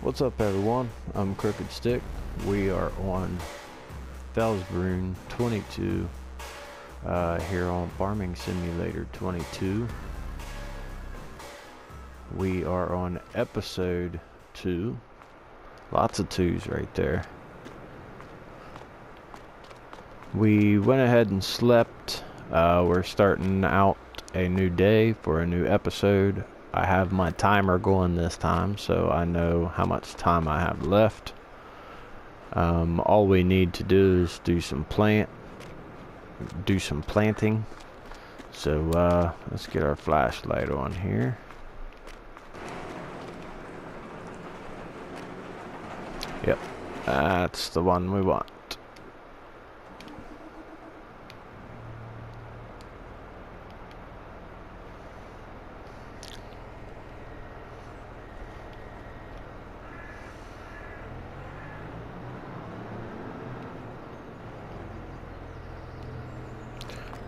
What's up, everyone? I'm Crooked Stick. We are on Felsbrunn22 here on Farming Simulator 22. We are on episode 2. Lots of 2s right there. We went ahead and slept. We're starting out a new day for a new episode. I have my timer going this time, so I know how much time I have left. All we need to do is do some planting. So let's get our flashlight on here. Yep, that's the one we want.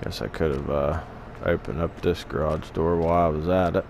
Guess I could have opened up this garage door while I was at it.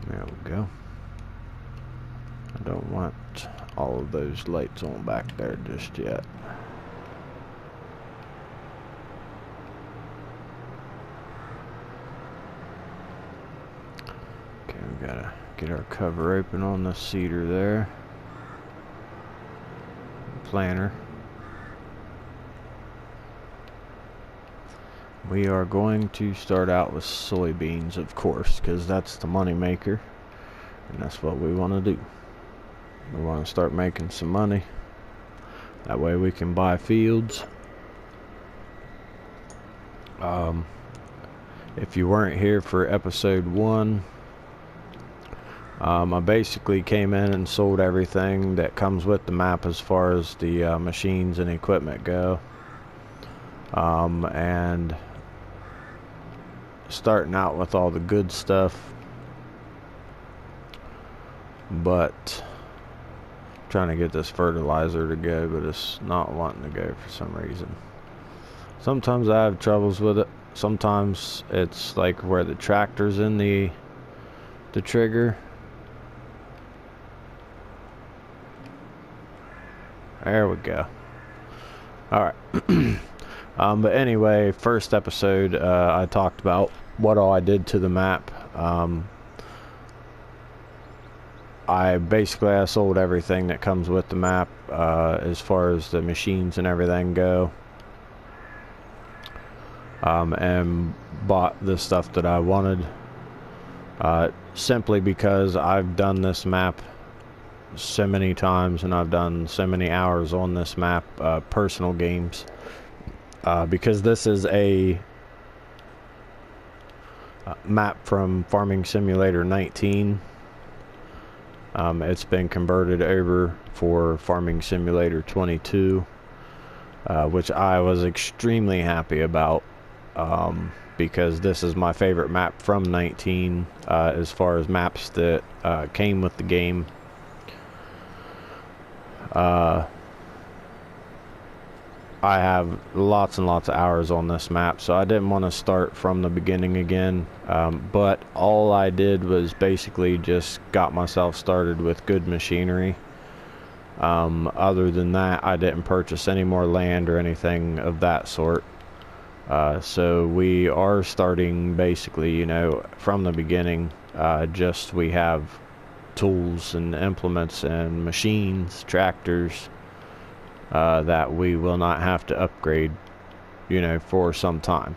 There we go. I don't want all of those lights on back there just yet. Okay, we gotta get our cover open on the cedar there. Planter. We are going to start out with soybeans, of course, because that's the money maker, and that's what we want to do. We want to start making some money. That way we can buy fields. If you weren't here for episode 1, I basically came in and sold everything that comes with the map as far as the machines and equipment go. And starting out with all the good stuff, but trying to get this fertilizer to go, but it's not wanting to go for some reason. Sometimes I have troubles with it. Sometimes it's like where the tractor's in the trigger. There we go. Alright. But anyway, first episode, I talked about what all I did to the map. I sold everything that comes with the map, as far as the machines and everything go. And bought the stuff that I wanted. Simply because I've done this map so many times, and I've done so many hours on this map, personal games. Because this is a map from Farming Simulator 19. It's been converted over for Farming Simulator 22, which I was extremely happy about, because this is my favorite map from 19, as far as maps that came with the game. I have lots and lots of hours on this map, so I didn't want to start from the beginning again, but all I did was basically just got myself started with good machinery. Other than that, I didn't purchase any more land or anything of that sort. So we are starting basically, you know, from the beginning. Just we have tools and implements and machines, tractors, that we will not have to upgrade, you know, for some time.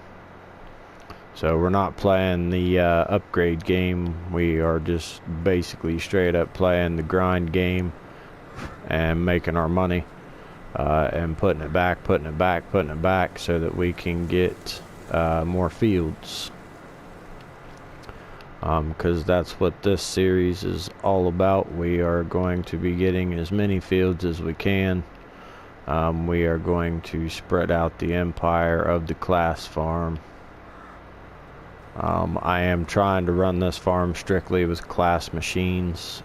So we're not playing the upgrade game. We are just basically straight up playing the grind game and making our money, and putting it back, so that we can get more fields. Because that's what this series is all about. We are going to be getting as many fields as we can. We are going to spread out the empire of the class farm. I am trying to run this farm strictly with class machines.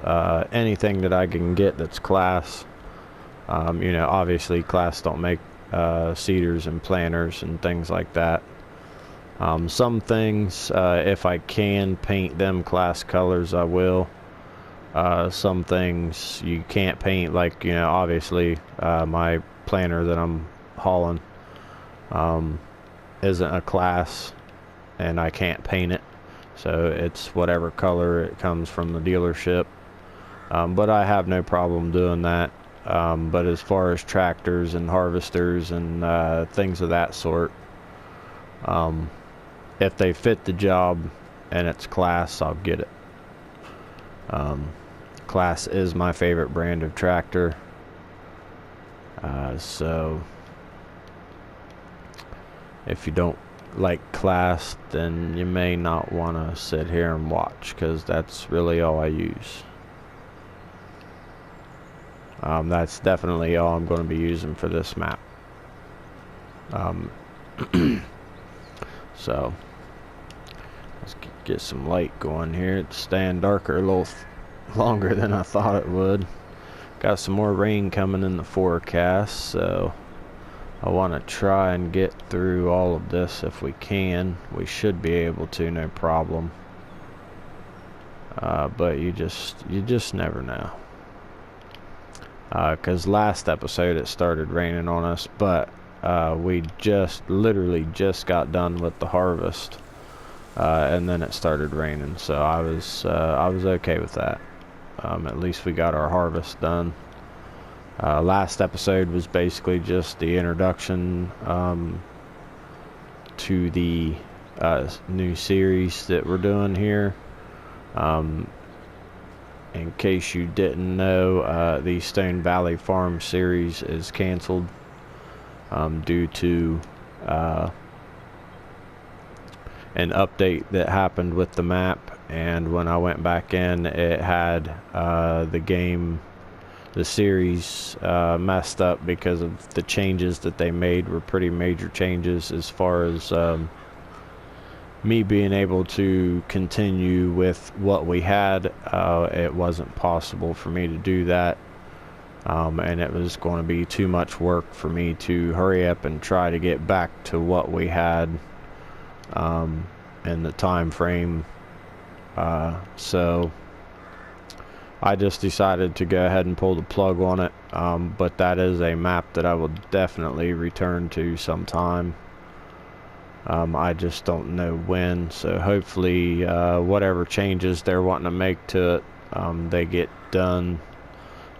Anything that I can get that's class. You know, obviously class don't make seeders and planters and things like that. Some things, if I can paint them class colors, I will. Some things you can't paint, like, you know, obviously my planter that I'm hauling isn't a class, and I can't paint it, so it's whatever color it comes from the dealership. But I have no problem doing that. But as far as tractors and harvesters and things of that sort, if they fit the job and it's class, I'll get it. Class is my favorite brand of tractor. So if you don't like class, then you may not want to sit here and watch, because that's really all I use. That's definitely all I'm going to be using for this map. So let's get some light going here. It's staying darker a little longer than I thought it would. Got some more rain coming in the forecast, so I want to try and get through all of this if we can. We should be able to, no problem. But you just never know. Because last episode it started raining on us, but we literally just got done with the harvest, and then it started raining, so I was okay with that. At least we got our harvest done. Last episode was basically just the introduction to the new series that we're doing here. In case you didn't know, the Stone Valley Farm series is canceled due to an update that happened with the map, and when I went back in, it had the series messed up because of the changes that they made. Were pretty major changes as far as me being able to continue with what we had. It wasn't possible for me to do that, and it was going to be too much work for me to hurry up and try to get back to what we had in the time frame. So I just decided to go ahead and pull the plug on it, but that is a map that I will definitely return to sometime. I just don't know when, so hopefully whatever changes they're wanting to make to it, they get done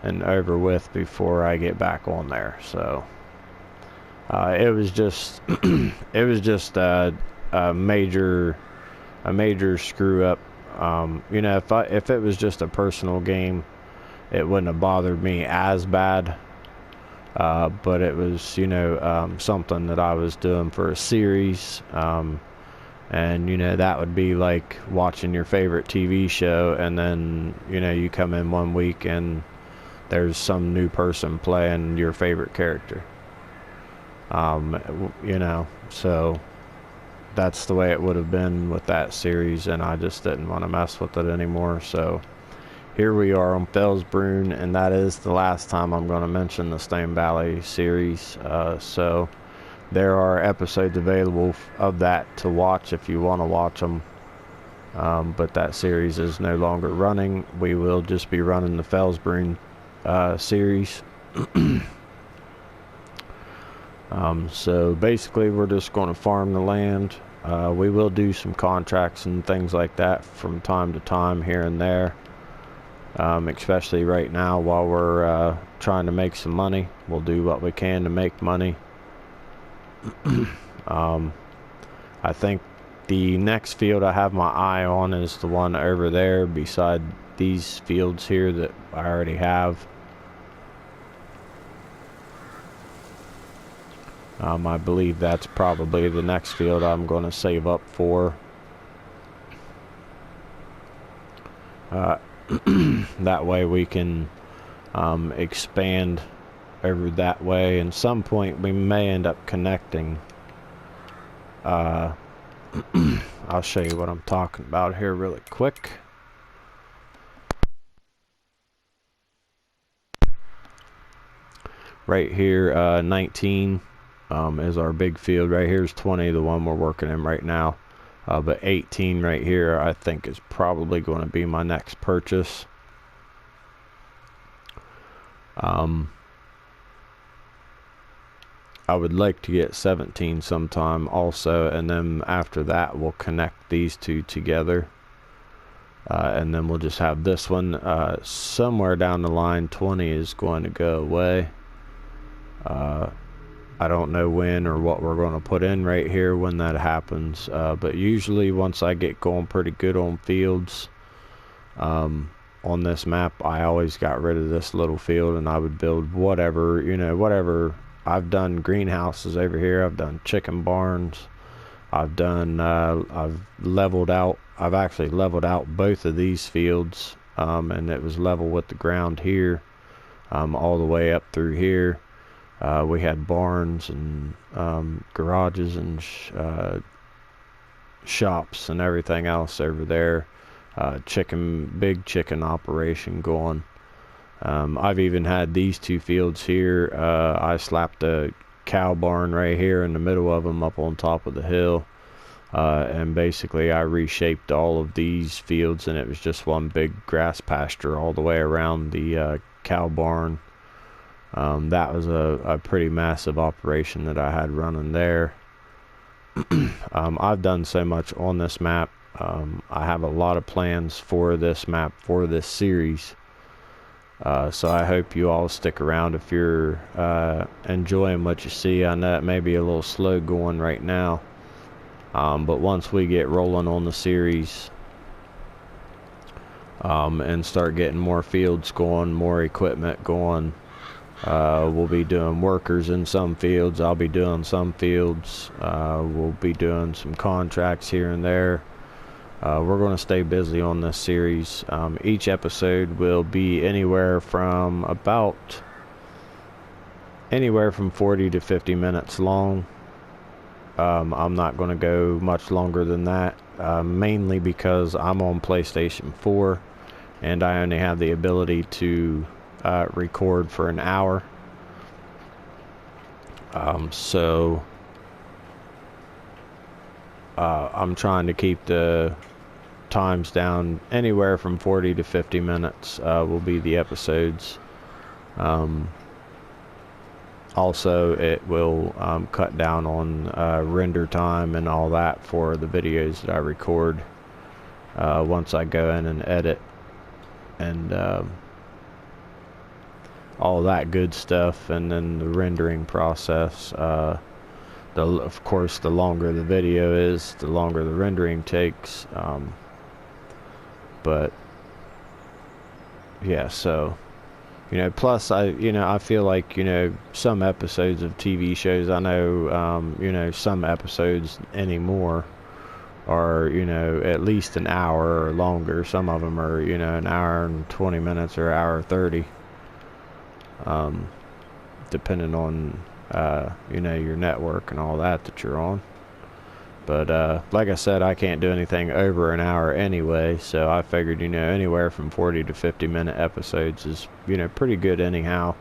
and over with before I get back on there. So it was just a major screw up. You know, if it was just a personal game, it wouldn't have bothered me as bad. But it was, you know, something that I was doing for a series, and, you know, that would be like watching your favorite TV show, and then, you know, you come in one week and there's some new person playing your favorite character. You know, so that's the way it would have been with that series, and I just didn't want to mess with it anymore. So here we are on Felsbrunn, and that is the last time I'm going to mention the Stone Valley series. So there are episodes available of that to watch if you want to watch them. But that series is no longer running. We will just be running the Felsbrunn series. So basically we're just going to farm the land. We will do some contracts and things like that from time to time here and there. Especially right now while we're trying to make some money. We'll do what we can to make money. I think the next field I have my eye on is the one over there beside these fields here that I already have. I believe that's probably the next field I'm going to save up for. That way we can expand over that way, and some point we may end up connecting. I'll show you what I'm talking about here really quick. Right here, 19 is our big field. Right here is 20, the one we're working in right now. But 18 right here, I think, is probably going to be my next purchase. I would like to get 17 sometime also, and then after that we'll connect these two together. And then we'll just have this one. Somewhere down the line, 20 is going to go away. I don't know when or what we're going to put in right here when that happens, but usually once I get going pretty good on fields on this map, I always got rid of this little field and I would build whatever, you know, whatever. I've done greenhouses over here, I've done chicken barns, I've done I've actually leveled out both of these fields, and it was level with the ground here, all the way up through here. We had barns and garages and shops and everything else over there. Big chicken operation going. I've even had these two fields here. I slapped a cow barn right here in the middle of them up on top of the hill. And basically I reshaped all of these fields, and it was just one big grass pasture all the way around the cow barn. That was a pretty massive operation that I had running there. I've done so much on this map. I have a lot of plans for this map, for this series. So I hope you all stick around if you're enjoying what you see. I know it may be a little slow going right now, but once we get rolling on the series and start getting more fields going, more equipment going, we'll be doing workers in some fields. I'll be doing some fields. We'll be doing some contracts here and there. We're going to stay busy on this series. Each episode will be anywhere from 40 to 50 minutes long. I'm not going to go much longer than that, mainly because I'm on PlayStation 4 and I only have the ability to record for an hour. So I'm trying to keep the times down. Anywhere from 40 to 50 minutes will be the episodes. Also, it will cut down on render time and all that for the videos that I record once I go in and edit and all that good stuff, and then the rendering process. Of course, the longer the video is, the longer the rendering takes. But yeah, so plus I feel like some episodes of TV shows, I know some episodes anymore are at least an hour or longer. Some of them are an hour and 20 minutes or an hour 30, depending on your network and all that you're on. But like I said, I can't do anything over an hour anyway, so I figured anywhere from 40 to 50 minute episodes is pretty good anyhow.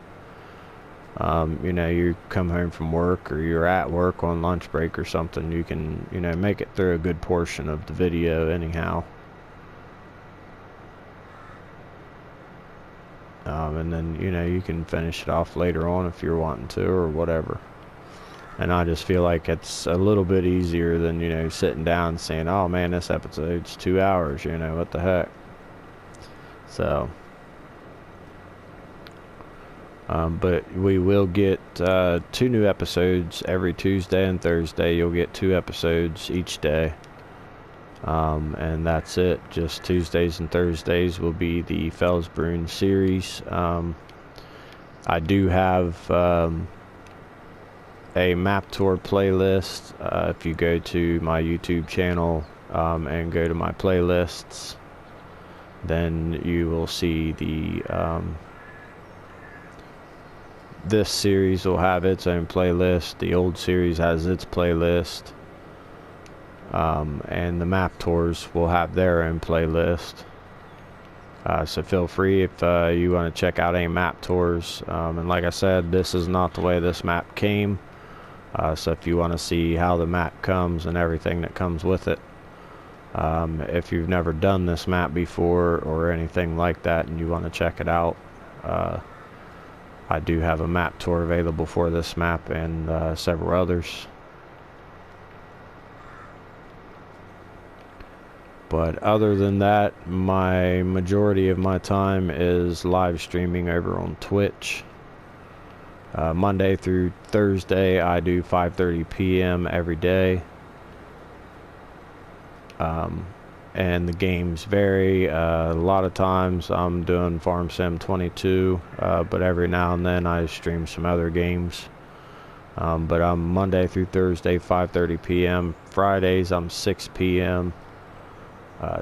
You come home from work or you're at work on lunch break or something, you can make it through a good portion of the video anyhow. And then you can finish it off later on if you're wanting to or whatever. And I just feel like it's a little bit easier than sitting down and saying, oh man, this episode's 2 hours, what the heck. So but we will get 2 new episodes every Tuesday and Thursday. You'll get 2 episodes each day. And that's it. Just Tuesdays and Thursdays will be the Felsbrunn series. I do have a map tour playlist. If you go to my YouTube channel and go to my playlists, then you will see this series will have its own playlist. The old series has its playlist. And the map tours will have their own playlist. So feel free if you want to check out any map tours. And like I said, this is not the way this map came. So if you want to see how the map comes and everything that comes with it, if you've never done this map before or anything like that and you want to check it out, I do have a map tour available for this map and several others. But other than that, my majority of my time is live streaming over on Twitch. Monday through Thursday, I do 5:30 p.m. every day. And the games vary. A lot of times I'm doing FarmSim22, but every now and then I stream some other games. But I'm Monday through Thursday, 5:30 p.m. Fridays, I'm 6 p.m.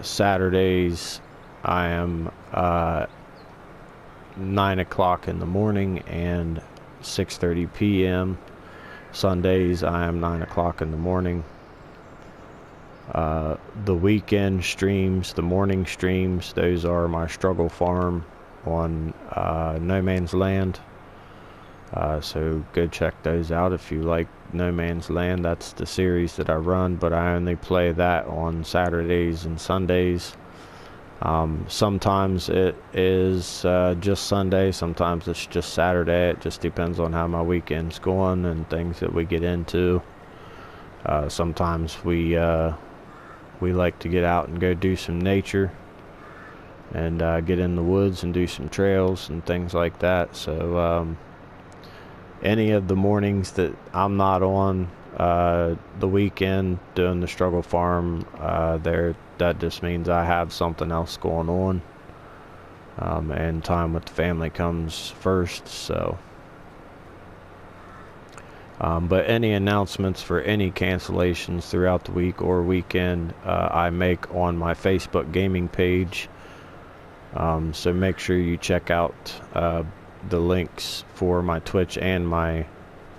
Saturdays, I am 9 o'clock in the morning and 6:30 p.m. Sundays, I am 9 o'clock in the morning. The weekend streams, the morning streams, those are my struggle farm on No Man's Land. So go check those out if you like No Man's Land. That's the series that I run, but I only play that on Saturdays and Sundays. Sometimes it is just Sunday, sometimes it's just Saturday. It just depends on how my weekend's going and things that we get into. Sometimes we like to get out and go do some nature and get in the woods and do some trails and things like that. So any of the mornings that I'm not on the weekend doing the struggle farm, that just means I have something else going on, and time with the family comes first. So but any announcements for any cancellations throughout the week or weekend, I make on my Facebook gaming page. So make sure you check out the links for my Twitch and my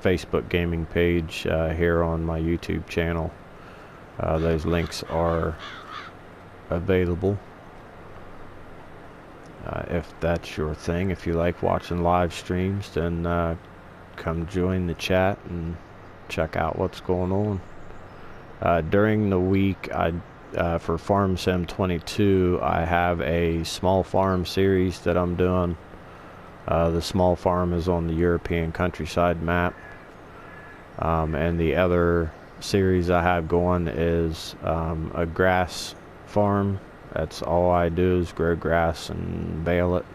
Facebook gaming page here on my YouTube channel. Those links are available if that's your thing. If you like watching live streams, then come join the chat and check out what's going on. During the week, for FarmSim22, I have a small farm series that I'm doing. The small farm is on the European countryside map, and the other series I have going is a grass farm. That's all I do is grow grass and bale it.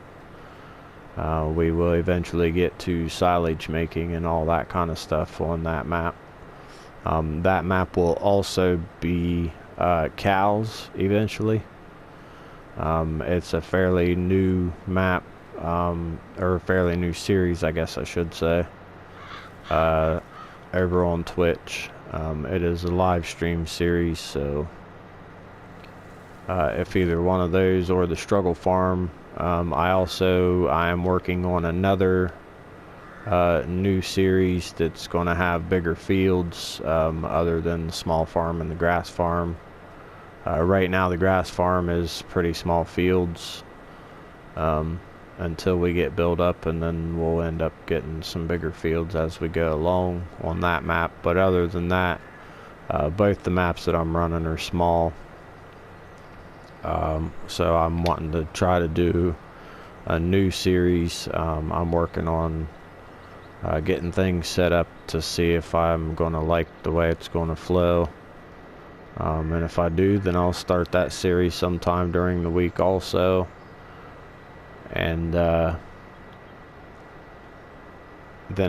We will eventually get to silage making and all that kind of stuff on that map. That map will also be cows eventually. It's a fairly new map, or a fairly new series, I guess I should say, over on Twitch. It is a live stream series, so if either one of those or the struggle farm, I am working on another new series that's going to have bigger fields other than the small farm and the grass farm. Right now the grass farm is pretty small fields until we get built up, and then we'll end up getting some bigger fields as we go along on that map. But other than that, both the maps that I'm running are small. So I'm wanting to try to do a new series. I'm working on getting things set up to see if I'm going to like the way it's going to flow. And if I do, then I'll start that series sometime during the week also. And then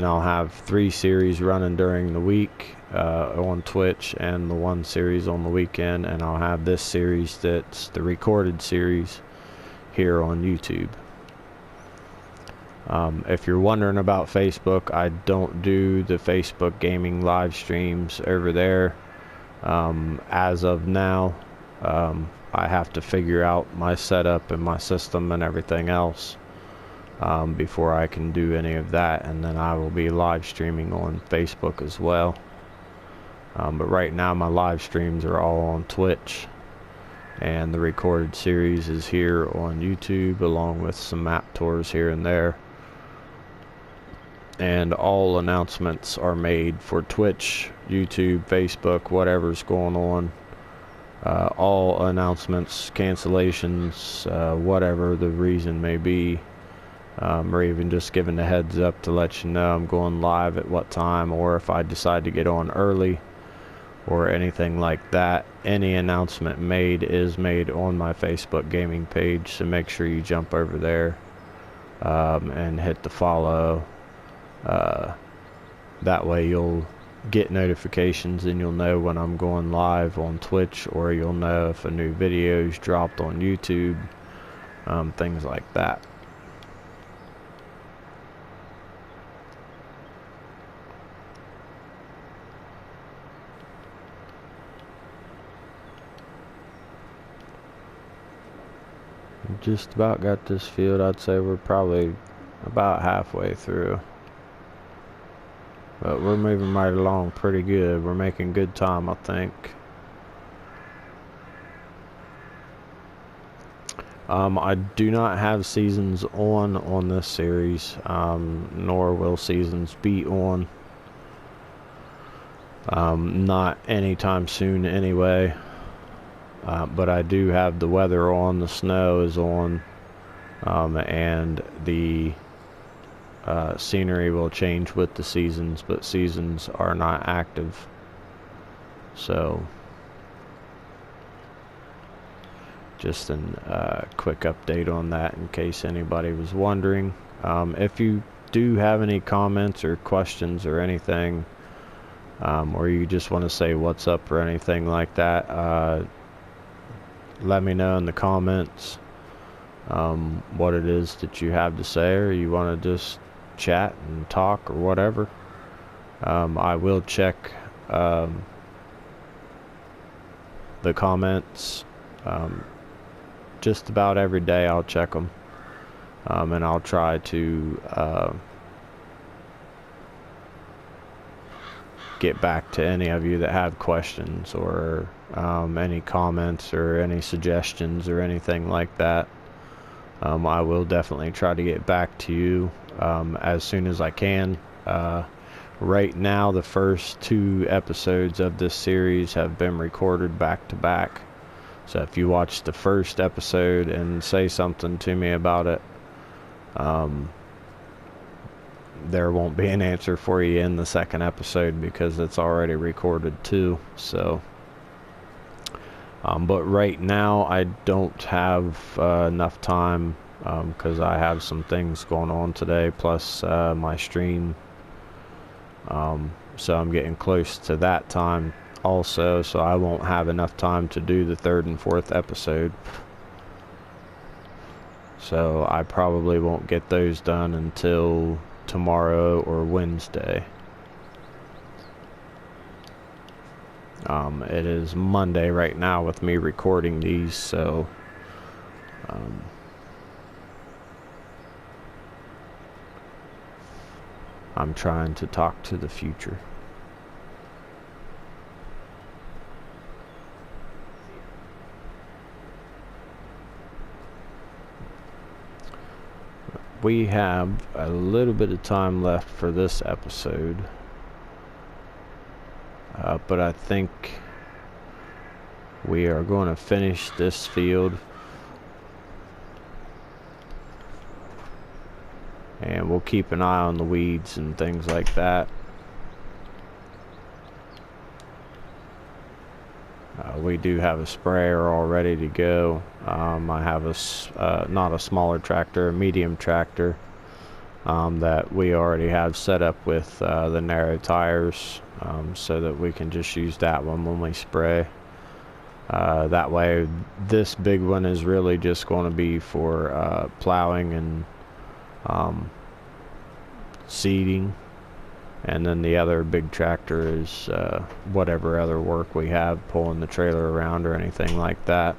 I'll have 3 series running during the week on Twitch and the 1 series on the weekend, and I'll have this series that's the recorded series here on YouTube. If you're wondering about Facebook, I don't do the Facebook gaming live streams over there as of now. I have to figure out my setup and my system and everything else. before I can do any of that, and then I will be live streaming on Facebook as well. But right now my live streams are all on Twitch, and the recorded series is here on YouTube, along with some map tours here and there. And all announcements are made for Twitch, YouTube, Facebook, whatever's going on. All announcements, cancellations, whatever the reason may be, or even just giving a heads up to let you know I'm going live at what time, or if I decide to get on early or anything like that. Any announcement made is made on my Facebook gaming page, so make sure you jump over there and hit the follow. That way you'll get notifications and you'll know when I'm going live on Twitch, or you'll know if a new video is dropped on YouTube, things like that. Just about got this field. I'd say we're probably about halfway through, but we're moving right along pretty good. We're making good time, I think. I do not have seasons on this series, nor will seasons be on, not anytime soon anyway. But I do have the weather on, the snow is on, and the scenery will change with the seasons, but seasons are not active. So just a quick update on that in case anybody was wondering. If you do have any comments or questions or anything, or you just want to say what's up or anything like that, let me know in the comments what it is that you have to say, or you want to just chat and talk or whatever. I will check the comments just about every day. I'll check them, and I'll try to get back to any of you that have questions, or any comments or any suggestions or anything like that. I will definitely try to get back to you as soon as I can. Right now the first 2 episodes of this series have been recorded back to back, so if you watch the first episode and say something to me about it, there won't be an answer for you in the second episode, because it's already recorded too. So but right now I don't have enough time, because I have some things going on today, plus my stream, so I'm getting close to that time also, so I won't have enough time to do the 3rd and 4th episode. So I probably won't get those done until tomorrow or Wednesday. It is Monday right now with me recording these, so I'm trying to talk to the future. We have a little bit of time left for this episode, but I think we are going to finish this field, and we'll keep an eye on the weeds and things like that. We do have a sprayer all ready to go. I have not a smaller tractor, a medium tractor, that we already have set up with the narrow tires, so that we can just use that one when we spray. That way this big one is really just going to be for plowing and seeding, and then the other big tractor is whatever other work we have, pulling the trailer around or anything like that.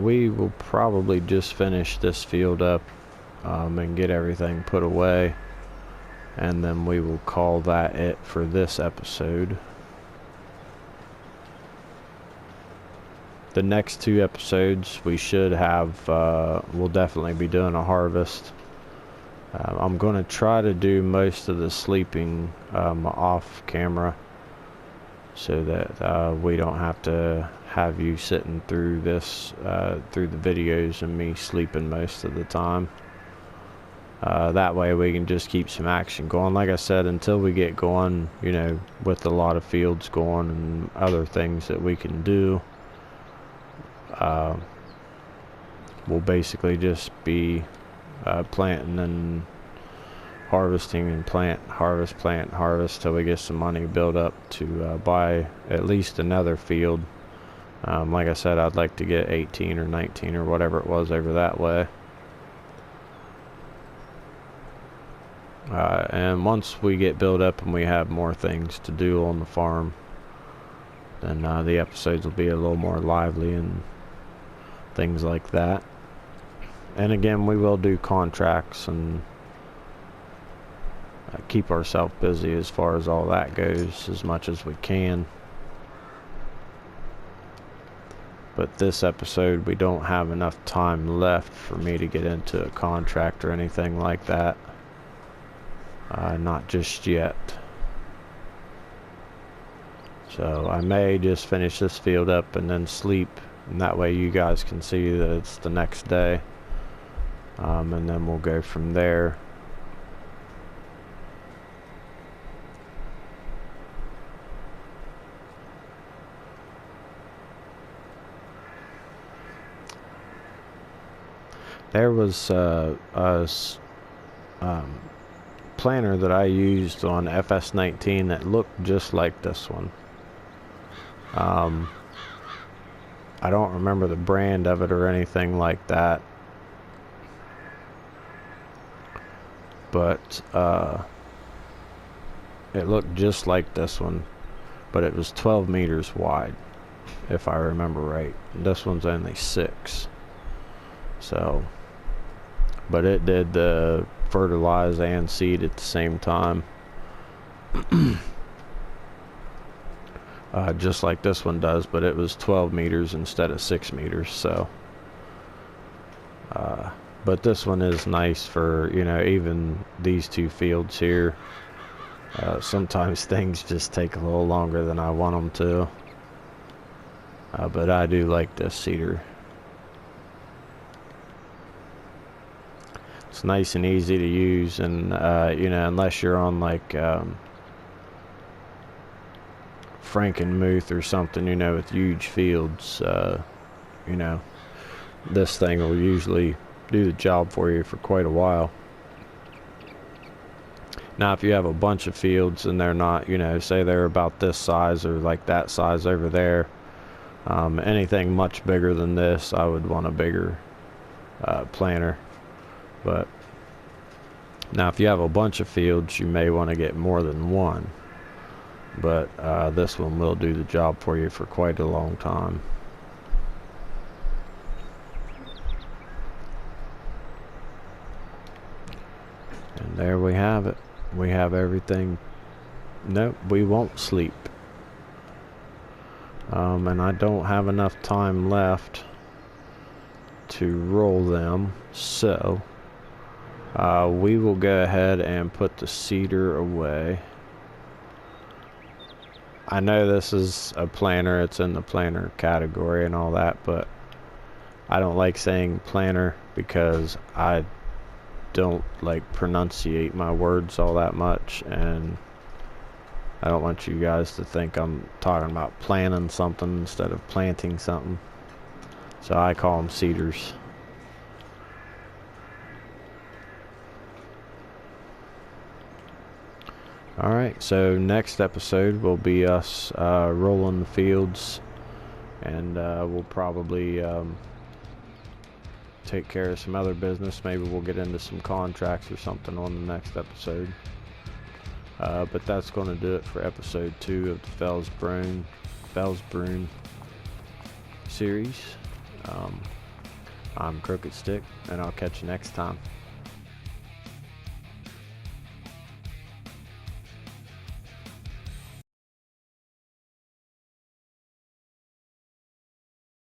we will probably just finish this field up and get everything put away, and then we will call that it for this episode. The next 2 episodes we should have, we'll definitely be doing a harvest. I'm going to try to do most of the sleeping off camera, so that we don't have to have you sitting through this, through the videos and me sleeping most of the time. That way we can just keep some action going. Like I said, until we get going, you know, with a lot of fields going and other things that we can do, we'll basically just be planting and harvesting and harvest till we get some money built up to buy at least another field. Like I said, I'd like to get 18 or 19 or whatever it was over that way. And once we get built up and we have more things to do on the farm, then the episodes will be a little more lively and things like that. And again, we will do contracts and keep ourselves busy as far as all that goes as much as we can. But this episode, we don't have enough time left for me to get into a contract or anything like that. Not just yet. So I may just finish this field up and then sleep, and that way you guys can see that it's the next day. And then we'll go from there. There was a planter that I used on FS19 that looked just like this one. I don't remember the brand of it or anything like that, but it looked just like this one, but it was 12 meters wide, if I remember right. This one's only 6. So, but it did the fertilize and seed at the same time. Just like this one does, but it was 12 meters instead of 6 meters. So but this one is nice for, you know, even these 2 fields here. Sometimes things just take a little longer than I want them to, but I do like this seeder. It's nice and easy to use, and you know, unless you're on like Frankenmuth or something, you know, with huge fields, you know, this thing will usually do the job for you for quite a while. Now, if you have a bunch of fields and they're not, you know, say they're about this size or like that size over there, anything much bigger than this, I would want a bigger planter. But now if you have a bunch of fields, you may want to get more than one, but this one will do the job for you for quite a long time. And there we have it. We have everything. Nope, we won't sleep. And I don't have enough time left to roll them, so we will go ahead and put the seeder away. I know this is a planter, it's in the planter category and all that, but I don't like saying planter because I don't like pronunciate my words all that much, and I don't want you guys to think I'm talking about planting something instead of planting something. So I call them seeders. Alright, so next episode will be us rolling the fields, and we'll probably take care of some other business. Maybe we'll get into some contracts or something on the next episode. But that's going to do it for episode 2 of the Felsbrunn series. I'm Crooked Stick, and I'll catch you next time.